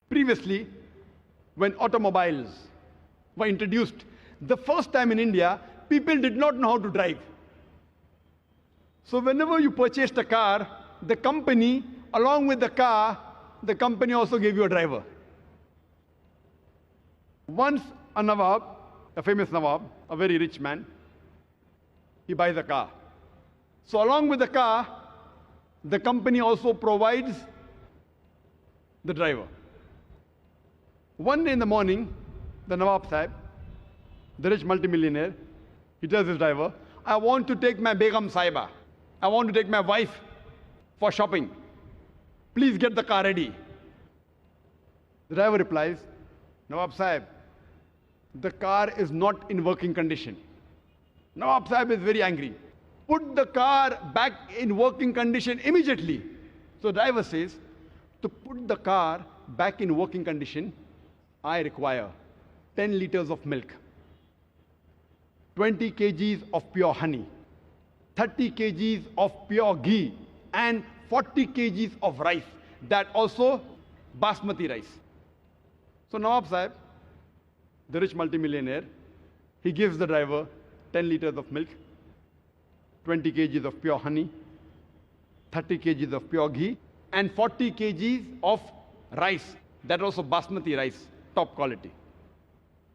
Previously, when automobiles were introduced, the first time in India, people did not know how to drive. So whenever you purchased a car, the company, along with the car, the company also gave you a driver. Once a Nawab, a famous Nawab, a very rich man, he buys a car. So along with the car, the company also provides the driver. One day in the morning, the Nawab Sahib, the rich multimillionaire, he tells his driver, I want to take my Begum Saiba. I want to take my wife for shopping. Please get the car ready. The driver replies, Nawab Sahib, the car is not in working condition. Nawab Sahib is very angry. Put the car back in working condition immediately. So the driver says, to put the car back in working condition, I require 10 liters of milk, 20 kgs of pure honey, 30 kgs of pure ghee, and 40 kgs of rice. That also basmati rice. So Nawab Sahib, the rich multimillionaire, he gives the driver 10 liters of milk, 20 kgs of pure honey, 30 kgs of pure ghee, and 40 kgs of rice. That also basmati rice, top quality.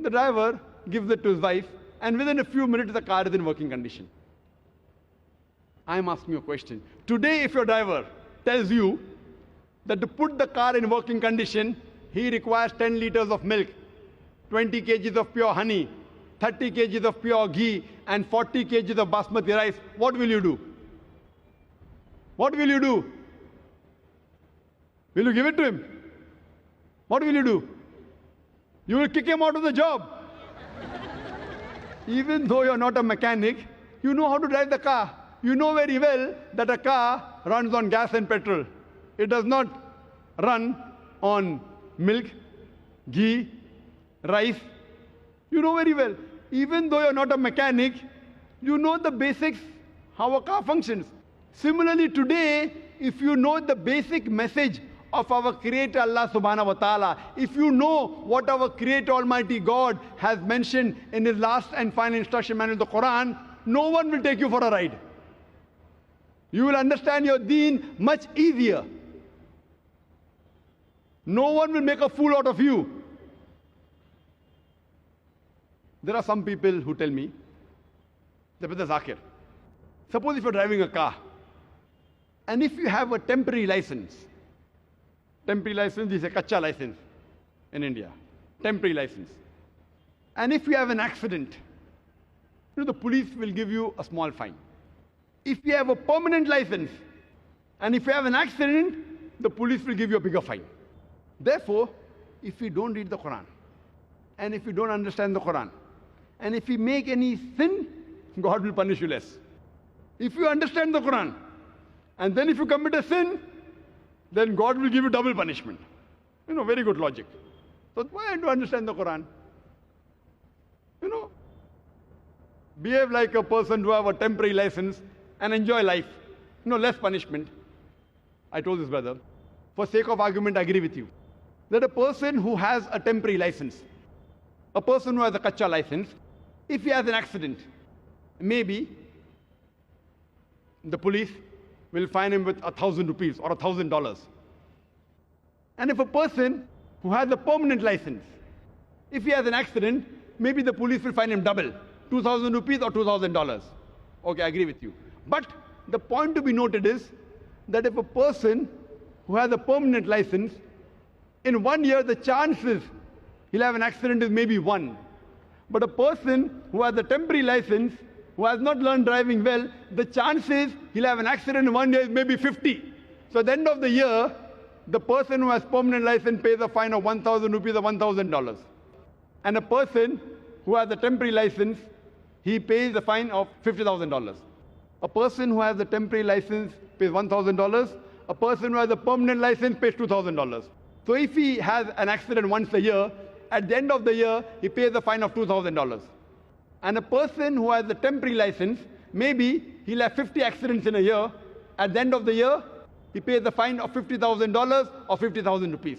The driver gives it to his wife, and within a few minutes, the car is in working condition. I'm asking you a question. Today, if your driver tells you that to put the car in working condition, he requires 10 liters of milk, 20 kgs of pure honey, 30 kgs of pure ghee, and 40 kgs of basmati rice, what will you do? What will you do? Will you give it to him? What will you do? You will kick him out of the job. Even though you're not a mechanic, you know how to drive the car. You know very well that a car runs on gas and petrol. It does not run on milk, ghee, rice. You know very well. Even though you're not a mechanic, you know the basics, how a car functions. Similarly, today, if you know the basic message of our Creator Allah subhanahu wa ta'ala, if you know what our Creator Almighty God has mentioned in His last and final instruction manual, the Quran, no one will take you for a ride. You will understand your deen much easier. No one will make a fool out of you. There are some people who tell me, Brother Zakir, suppose if you're driving a car, and if you have a temporary license is a kacha license in India, temporary license. And if you have an accident, the police will give you a small fine. If you have a permanent license, and if you have an accident, the police will give you a bigger fine. Therefore, if you don't read the Quran, and if you don't understand the Quran, and if you make any sin, God will punish you less. If you understand the Quran, and then if you commit a sin, then God will give you double punishment. Very good logic. So why do you understand the Quran? Behave like a person who have a temporary license and enjoy life. Less punishment. I told this brother, for sake of argument, I agree with you, that a person who has a temporary license, a person who has a kacha license, if he has an accident, maybe the police will fine him with 1,000 rupees or $1,000. And if a person who has a permanent license, if he has an accident, maybe the police will fine him double, 2,000 rupees or $2,000. Okay, I agree with you. But the point to be noted is that if a person who has a permanent license, in 1 year the chances he'll have an accident is maybe 1. But a person who has a temporary license, who has not learned driving well, the chances he'll have an accident in 1 year is maybe 50. So at the end of the year, the person who has permanent license pays a fine of 1,000 rupees or $1,000. And a person who has a temporary license, he pays a fine of $50,000. A person who has a temporary license pays $1,000. A person who has a permanent license pays $2,000. So if he has an accident once a year, at the end of the year, he pays a fine of $2,000. And a person who has a temporary license, maybe he'll have 50 accidents in a year. At the end of the year, he pays a fine of $50,000 or 50,000 rupees.